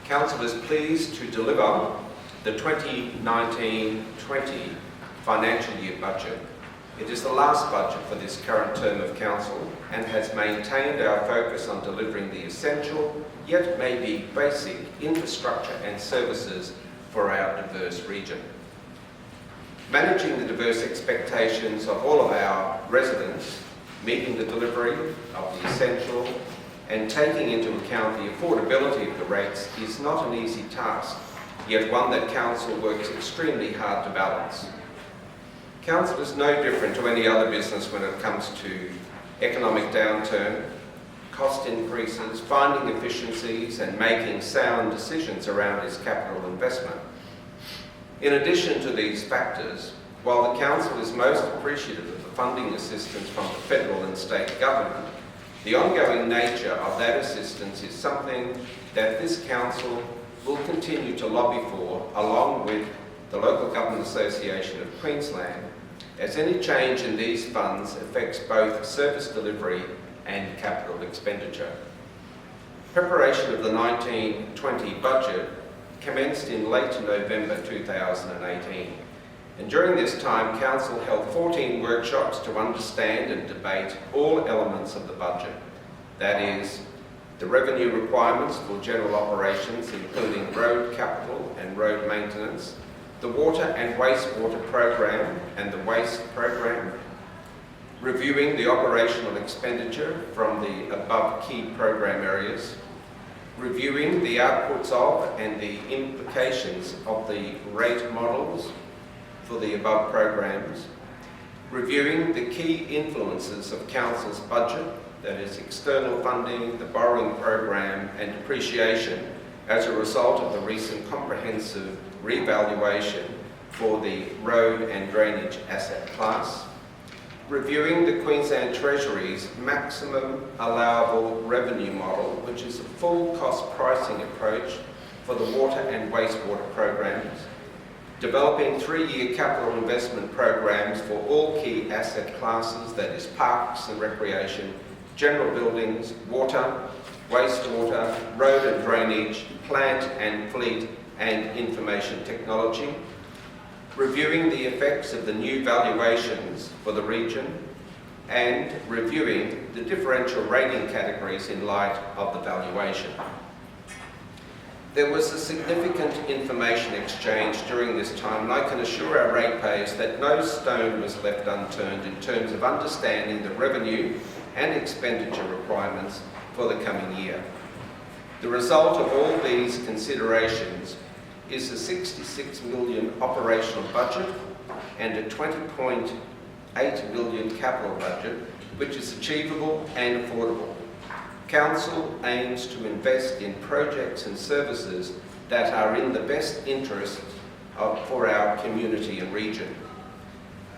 Council is pleased to deliver the 2019-20 financial year budget. It is the last budget for this current term of Council and has maintained our focus on delivering the essential, yet maybe basic, infrastructure and services for our diverse region. Managing the diverse expectations of all of our residents, meeting the delivery of the essential and taking into account the affordability of the rates is not an easy task, yet one that Council works extremely hard to balance. Council is no different to any other business when it comes to economic downturn, cost increases, finding efficiencies and making sound decisions around its capital investment. In addition to these factors, while the Council is most appreciative of the funding assistance from the federal and state government, the ongoing nature of that assistance is something that this Council will continue to lobby for, along with the Local Government Association of Queensland, as any change in these funds affects both service delivery and capital expenditure. Preparation of the 19-20 budget commenced in late November 2018, and during this time Council held 14 workshops to understand and debate all elements of the budget. That is, the revenue requirements for general operations including road capital and road maintenance, the water and wastewater program and the waste program, reviewing the operational expenditure from the above key program areas, reviewing the outputs of and the implications of the rate models for the above programs, reviewing the key influences of Council's budget, that is external funding, the borrowing program and depreciation as a result of the recent comprehensive revaluation for the road and drainage asset class, reviewing the Queensland Treasury's maximum allowable revenue model, which is a full cost pricing approach for the water and wastewater programs, developing 3-year capital investment programs for all key asset classes, that is parks and recreation, general buildings, water, wastewater, road and drainage, plant and fleet and information technology, reviewing the effects of the new valuations for the region, and reviewing the differential rating categories in light of the valuation. There was a significant information exchange during this time, and I can assure our ratepayers that no stone was left unturned in terms of understanding the revenue and expenditure requirements for the coming year. The result of all these considerations is a $66 million operational budget and a $20.8 million capital budget, which is achievable and affordable. Council aims to invest in projects and services that are in the best interest for our community and region.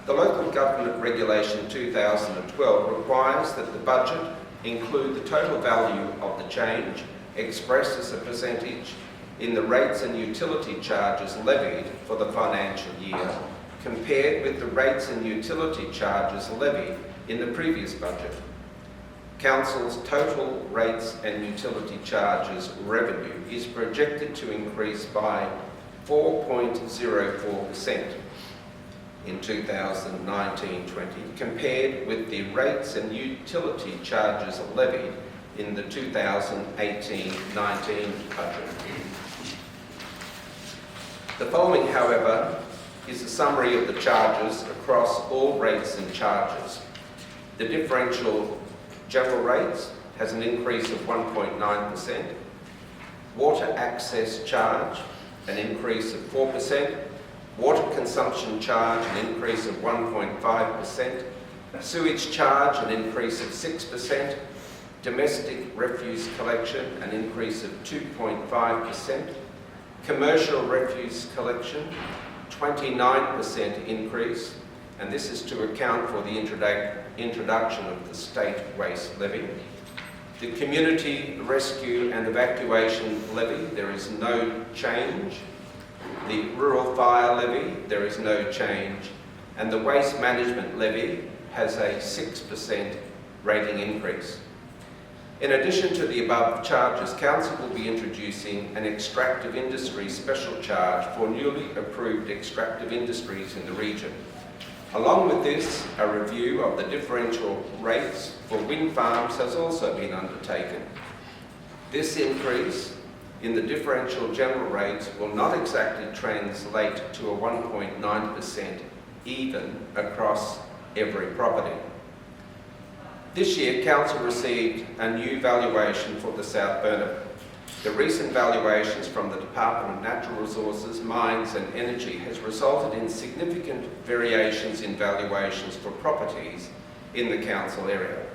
The Local Government Regulation 2012 requires that the budget include the total value of the change expressed as a percentage in the rates and utility charges levied for the financial year compared with the rates and utility charges levied in the previous budget. Council's total rates and utility charges revenue is projected to increase by 4.04% in 2019-20 compared with the rates and utility charges levied in the 2018-19 budget. The following, however, is a summary of the charges across all rates and charges. The differential general rates has an increase of 1.9%, water access charge an increase of 4%, water consumption charge an increase of 1.5%, sewage charge an increase of 6%, domestic refuse collection an increase of 2.5%, commercial refuse collection 29% increase, and this is to account for the introduction of the state waste levy. The community rescue and evacuation levy, there is no change. The rural fire levy, there is no change. And the waste management levy has a 6% rating increase. In addition to the above charges, Council will be introducing an extractive industry special charge for newly approved extractive industries in the region. Along with this, a review of the differential rates for wind farms has also been undertaken. This increase in the differential general rates will not exactly translate to a 1.9% even across every property. This year, Council received a new valuation for the South Burnett. The recent valuations from the Department of Natural Resources, Mines and Energy has resulted in significant variations in valuations for properties in the Council area.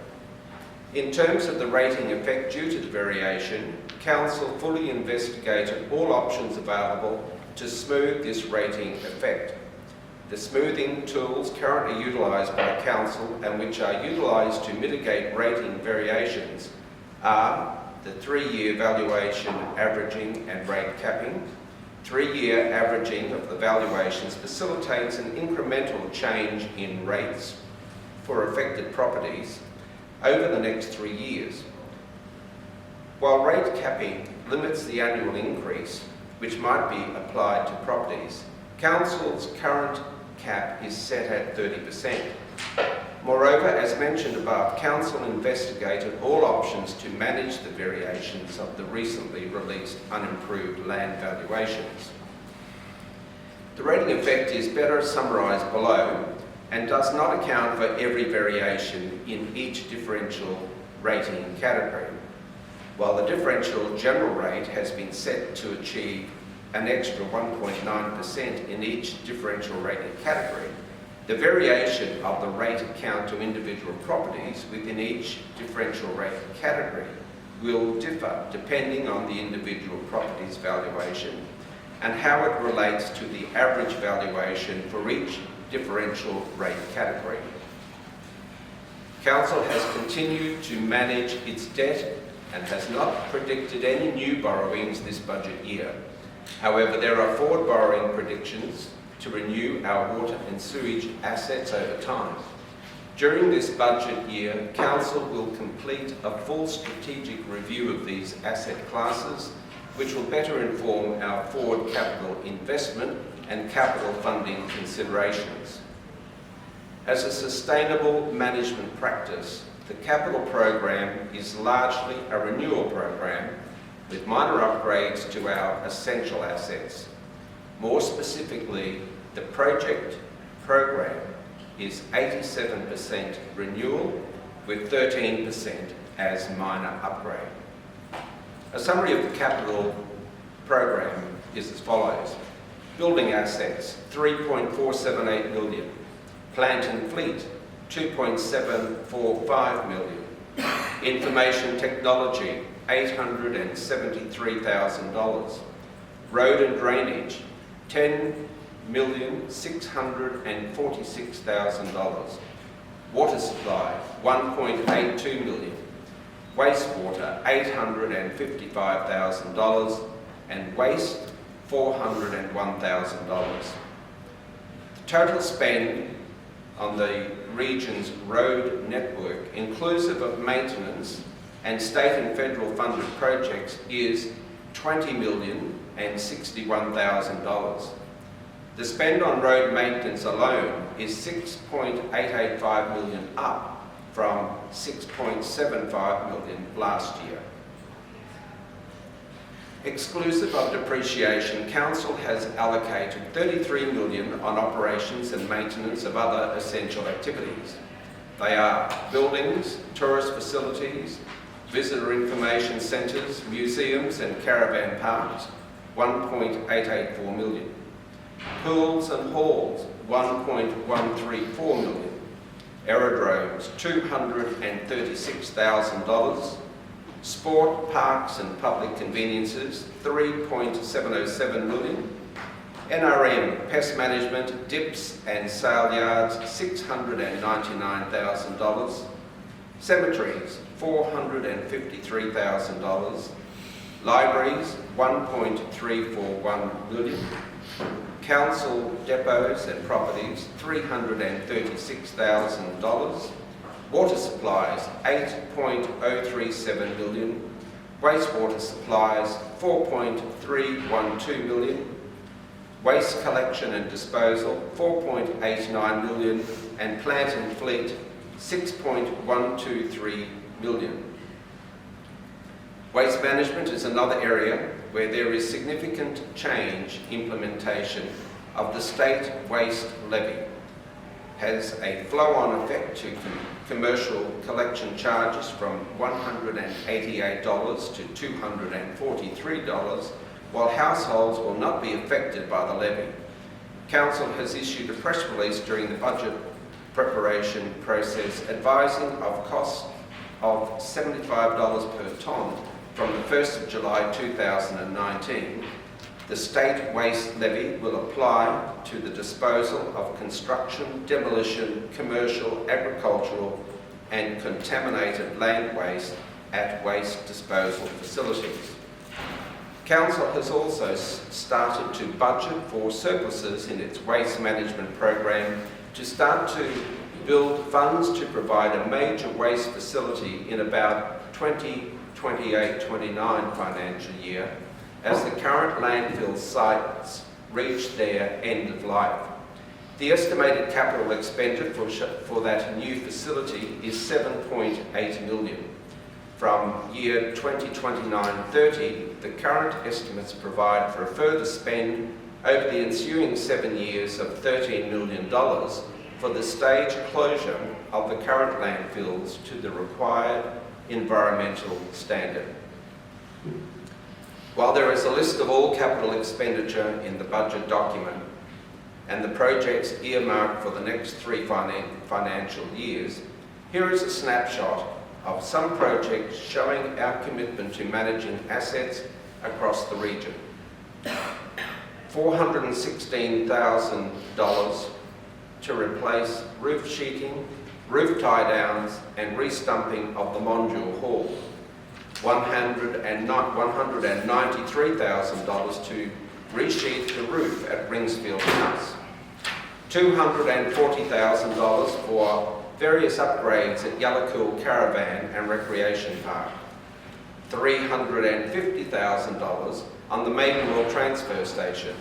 In terms of the rating effect due to the variation, Council fully investigated all options available to smooth this rating effect. The smoothing tools currently utilised by Council and which are utilised to mitigate rating variations are the 3-year valuation averaging and rate capping. 3-year averaging of the valuations facilitates an incremental change in rates for affected properties over the next 3 years. While rate capping limits the annual increase, which might be applied to properties, Council's current cap is set at 30%. Moreover, as mentioned above, Council investigated all options to manage the variations of the recently released unimproved land valuations. The rating effect is better summarised below and does not account for every variation in each differential rating category. While the differential general rate has been set to achieve an extra 1.9% in each differential rating category, the variation of the rate account to individual properties within each differential rating category will differ depending on the individual property's valuation and how it relates to the average valuation for each differential rate category. Council has continued to manage its debt and has not predicted any new borrowings this budget year. However, there are forward borrowing predictions to renew our water and sewage assets over time. During this budget year, Council will complete a full strategic review of these asset classes, which will better inform our forward capital investment and capital funding considerations. As a sustainable management practice, the capital program is largely a renewal program with minor upgrades to our essential assets. More specifically, the project program is 87% renewal with 13% as minor upgrade. A summary of the capital program is as follows. Building assets, 3.478 million. Plant and fleet, 2.745 million. Information technology, $873,000. Road and drainage, $10,646,000. Water supply, $1.82 million. Wastewater, $855,000. And waste, $401,000. The total spend on the region's road network, inclusive of maintenance and state and federal funded projects, is $20,061,000. The spend on road maintenance alone is $6.885 million, up from $6.75 million last year. Exclusive of depreciation, Council has allocated $33 million on operations and maintenance of other essential activities. They are buildings, tourist facilities, visitor information centres, museums and caravan parks, $1.884 million. Pools and halls, $1.134 million. Aerodromes, $236,000. Sport, parks and public conveniences, $3.707 million. NRM, pest management, dips and sale yards, $699,000. Cemeteries, $453,000. Libraries, $1.341 million. Council depots and properties, $336,000. Water supplies, 8.037 million. Wastewater supplies, 4.312 million. Waste collection and disposal, 4.89 million. And plant and fleet, 6.123 million. Waste management is another area where there is significant change implementation of the state waste levy. Has a flow-on effect to commercial collection charges from $188 to $243, while households will not be affected by the levy. Council has issued a press release during the budget preparation process advising of costs of $75 per tonne from the 1st of July 2019. The state waste levy will apply to the disposal of construction, demolition, commercial, agricultural and contaminated land waste at waste disposal facilities. Council has also started to budget for surpluses in its waste management program to start to build funds to provide a major waste facility in about 2028-29 financial year as the current landfill sites reach their end of life. The estimated capital expenditure for that new facility is $7.8 million. From year 2029-30, the current estimates provide for a further spend over the ensuing 7 years of $13 million for the stage closure of the current landfills to the required environmental standard. While there is a list of all capital expenditure in the budget document and the projects earmarked for the next 3 financial years, here is a snapshot of some projects showing our commitment to managing assets across the region. $416,000 to replace roof sheeting, roof tie-downs and restumping of the Monjul Hall. $193,000 to resheath the roof at Ringsfield House. $240,000 for various upgrades at Yallacool Caravan and Recreation Park. $350,000 on the Maidenwell Transfer Station.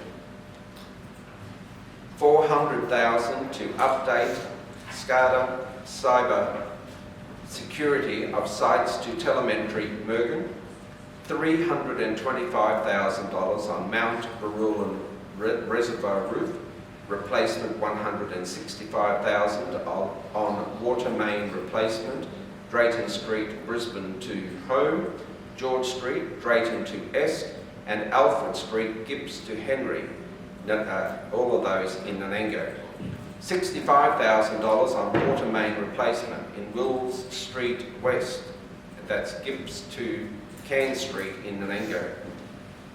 $400,000 to update SCADA cyber security of sites to telemetry Mergen. $325,000 on Mount Barulan Reservoir roof. Replacement $165,000 on water main replacement, Drayton Street, Brisbane to Home, George Street, Drayton to Esk, and Alfred Street, Gibbs to Henry, all of those in Nanango. $65,000 on water main replacement in Wills Street West, that's Gibbs to Cairn Street in Nanango.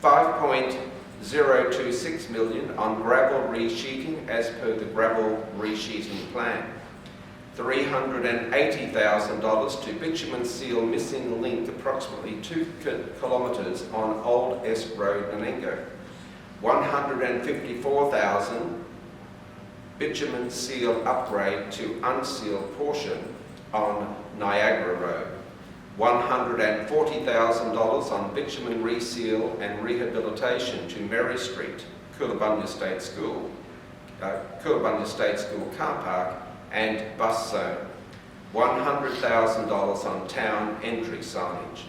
$5.026 million on gravel resheeting as per the gravel resheeting plan. $380,000 to bitumen seal missing link approximately 2 kilometres on Old Esk Road, Nanango. $154,000 bitumen seal upgrade to unsealed portion on Niagara Road. $140,000 on bitumen reseal and rehabilitation to Mary Street, Coolangatta State School, car park and bus zone. $100,000 on town entry signage,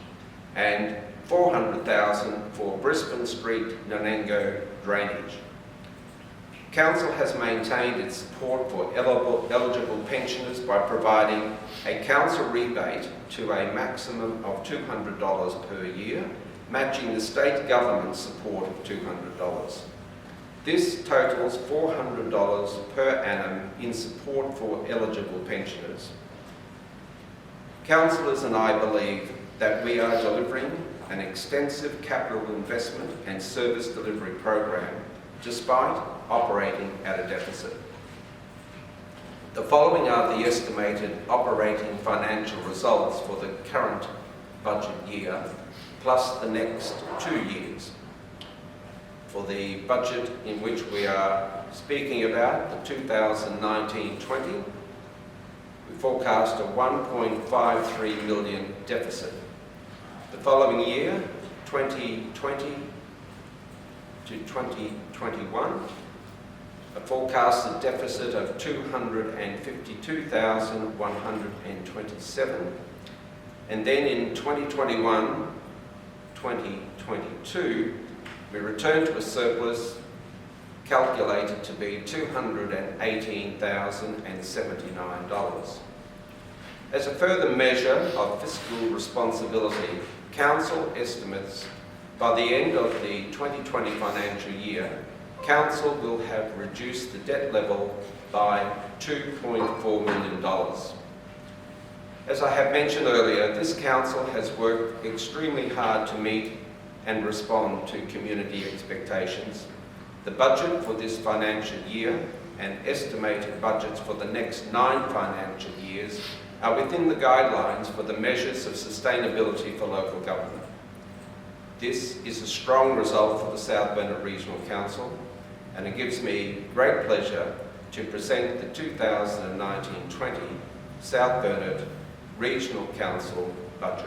and $400,000 for Brisbane Street, Nanango drainage. Council has maintained its support for eligible pensioners by providing a council rebate to a maximum of $200 per year, matching the state government's support of $200. This totals $400 per annum in support for eligible pensioners. Councillors and I believe that we are delivering an extensive capital investment and service delivery program despite operating at a deficit. The following are the estimated operating financial results for the current budget year, plus the next 2 years. For the budget in which we are speaking about, the 2019-20, we've forecast a 1.53 million deficit. The following year, 2020 to 2021, a forecasted deficit of 252,127, and then in 2021-2022 we return to a surplus calculated to be $218,079. As a further measure of fiscal responsibility, Council estimates by the end of the 2020 financial year, Council will have reduced the debt level by $2.4 million. As I have mentioned earlier, this Council has worked extremely hard to meet and respond to community expectations. The budget for this financial year and estimated budgets for the next 9 financial years are within the guidelines for the measures of sustainability for local government. This is a strong result for the South Burnett Regional Council, and it gives me great pleasure to present the 2019-20 South Burnett Regional Council budget.